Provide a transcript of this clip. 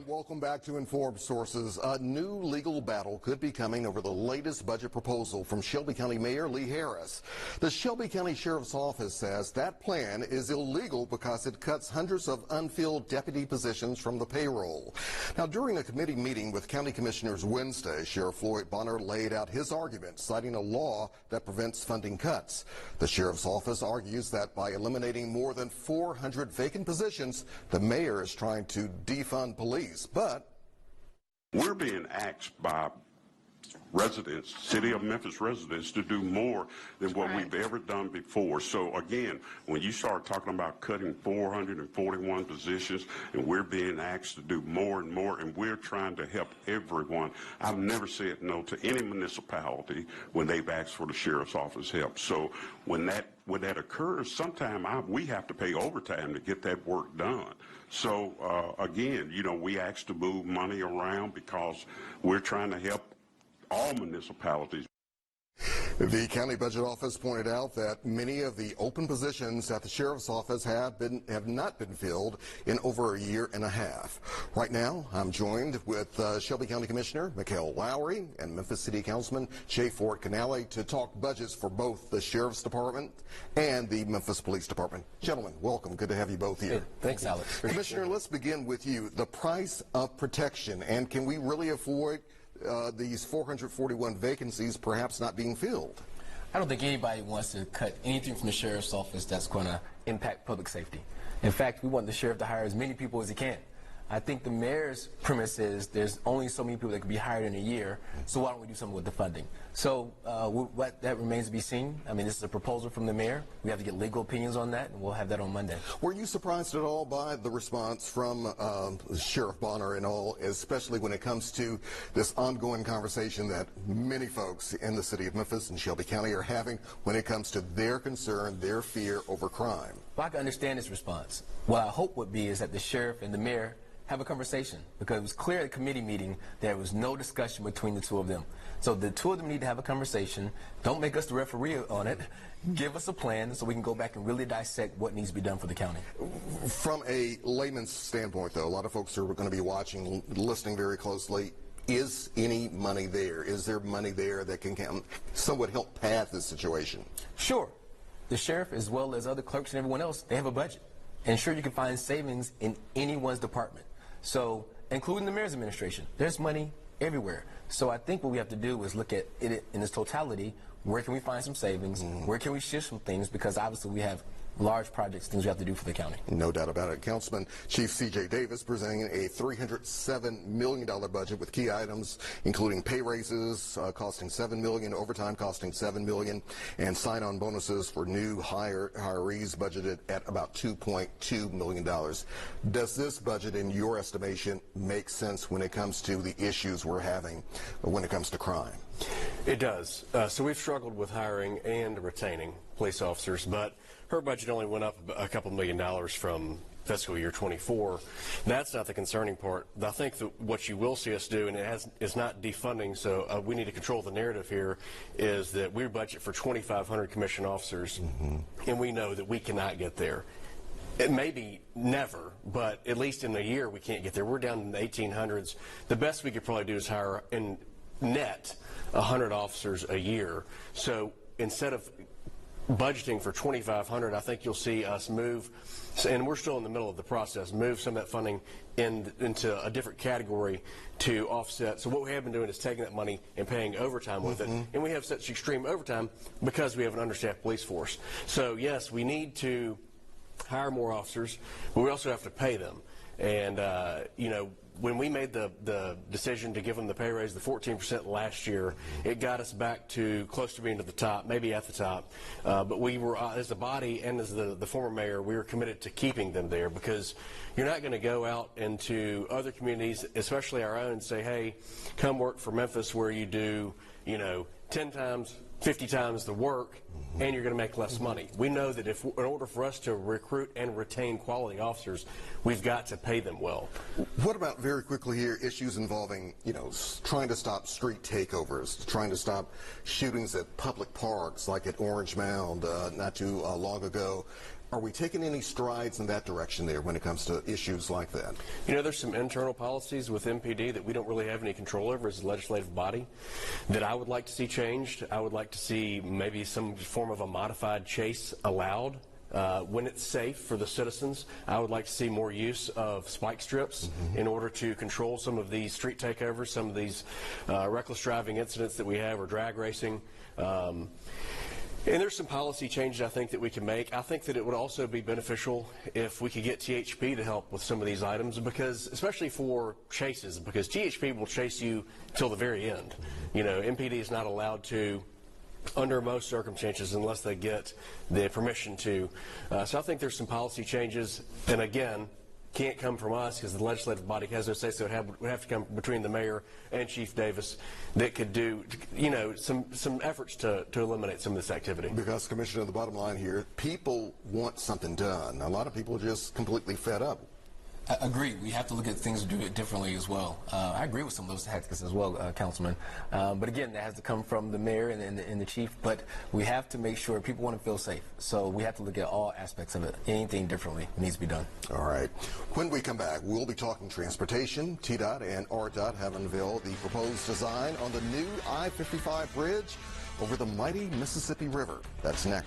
welcome back to Informed Sources. A new legal battle could be coming over the latest budget proposal from Shelby County Mayor Lee Harris. The Shelby County Sheriff's Office says that plan is illegal because it cuts hundreds of unfilled deputy positions from the payroll. Now, during a committee meeting with county commissioners Wednesday, Sheriff Floyd Bonner laid out his argument, citing a law that prevents funding cuts. The Sheriff's Office argues that by eliminating more than 400 vacant positions, the mayor is trying to defund police. But we're being asked by residents, City of Memphis residents, to do more than what we've ever done before. So again, when you start talking about cutting 441 positions and we're being asked to do more and more, and we're trying to help everyone, I've never said no to any municipality when they've asked for the sheriff's office help. So when that occurs, sometimes we have to pay overtime to get that work done. So again, you know, we asked to move money around because we're trying to help all municipalities. The county budget office pointed out that many of the open positions at the sheriff's office have not been filled in over a year and a half. Right now, I'm joined with Shelby County Commissioner Mikhail Lowry and Memphis City Councilman Jay Fort Canale to talk budgets for both the Sheriff's Department and the Memphis Police Department. Gentlemen, welcome. Good to have you both here. Hey, thanks, Alex. Commissioner, let's begin with you. The price of protection, and can we really avoid these 441 vacancies perhaps not being filled? I don't think anybody wants to cut anything from the sheriff's office that's going to impact public safety. In fact, we want the sheriff to hire as many people as he can. I think the mayor's premise is there's only so many people that can be hired in a year, so why don't we do something with the funding? So that remains to be seen. I mean, this is a proposal from the mayor. We have to get legal opinions on that, and we'll have that on Monday. Were you surprised at all by the response from Sheriff Bonner and all, especially when it comes to this ongoing conversation that many folks in the city of Memphis and Shelby County are having when it comes to their concern, their fear over crime? Well, I can understand his response. What I hope would be is that the sheriff and the mayor have a conversation, because it was clear at the committee meeting there was no discussion between the two of them. So the two of them need to have a conversation. Don't make us the referee on it. Give us a plan so we can go back and really dissect what needs to be done for the county. From a layman's standpoint, though, a lot of folks are going to be watching, listening very closely. Is any money there? Is there money there that can somewhat help path this situation? Sure. The sheriff, as well as other clerks and everyone else, they have a budget. And sure, you can find savings in anyone's department. So, including the mayor's administration, there's money everywhere. So I think what we have to do is look at it in its totality. Where can we find some savings? Where can we shift some things? Because obviously we have large projects, things we have to do for the county. No doubt about it. Councilman Chief C.J. Davis presenting a $307 million budget with key items, including pay raises costing $7 million, overtime costing $7 million, and sign-on bonuses for new hirees budgeted at about $2.2 million. Does this budget, in your estimation, make sense when it comes to the issues we're having when it comes to crime? It does. So we've struggled with hiring and retaining police officers, but her budget only went up a couple $1 million from fiscal year 24. That's not the concerning part. I think that what you will see us do, and it's not defunding, so we need to control the narrative here, is that we budget for 2,500 commissioned officers, and we know that we cannot get there. It may be never, but at least in a year we can't get there. We're down in the 1800s. The best we could probably do is hire in net 100 officers a year. So instead of budgeting for 2,500, I think you'll see us move, and we're still in the middle of the process, move some of that funding into a different category to offset. So what we have been doing is taking that money and paying overtime with it, and we have such extreme overtime because we have an understaffed police force. So yes, we need to hire more officers, but we also have to pay them. And you know, when we made the decision to give them the pay raise, the 14% last year, it got us back to close to being to the top, maybe at the top. But we were, as a body and as the former mayor, we were committed to keeping them there, because you're not going to go out into other communities, especially our own, and say, hey, come work for Memphis where you do, you know, 10 times, 50 times the work, and you're going to make less money. We know that in order for us to recruit and retain quality officers, we've got to pay them well. What about, very quickly here, issues involving, you know, trying to stop street takeovers, trying to stop shootings at public parks like at Orange Mound not too long ago? Are we taking any strides in that direction there when it comes to issues like that? You know, there's some internal policies with MPD that we don't really have any control over as a legislative body that I would like to see changed. I would like to see maybe some form of a modified chase allowed. When it's safe for the citizens. I would like to see more use of spike strips in order to control some of these street takeovers, some of these reckless driving incidents that we have, or drag racing. And there's some policy changes I think that we can make. I think that it would also be beneficial if we could get THP to help with some of these items, because especially for chases, because THP will chase you till the very end. You know, MPD is not allowed to, under most circumstances, unless they get the permission to. So I think there's some policy changes, and again, can't come from us because the legislative body has no say, so it would have to come between the mayor and Chief Davis that could do, you know, some efforts to eliminate some of this activity. Because, Commissioner, the bottom line here, people want something done. A lot of people are just completely fed up. I agree. We have to look at things and do it differently as well. I agree with some of those tactics as well, Councilman. But again, that has to come from the mayor and the chief. But we have to make sure people want to feel safe. So we have to look at all aspects of it. Anything differently needs to be done. All right. When we come back, we'll be talking transportation. TDOT and RDOT have unveiled the proposed design on the new I-55 bridge over the mighty Mississippi River. That's next.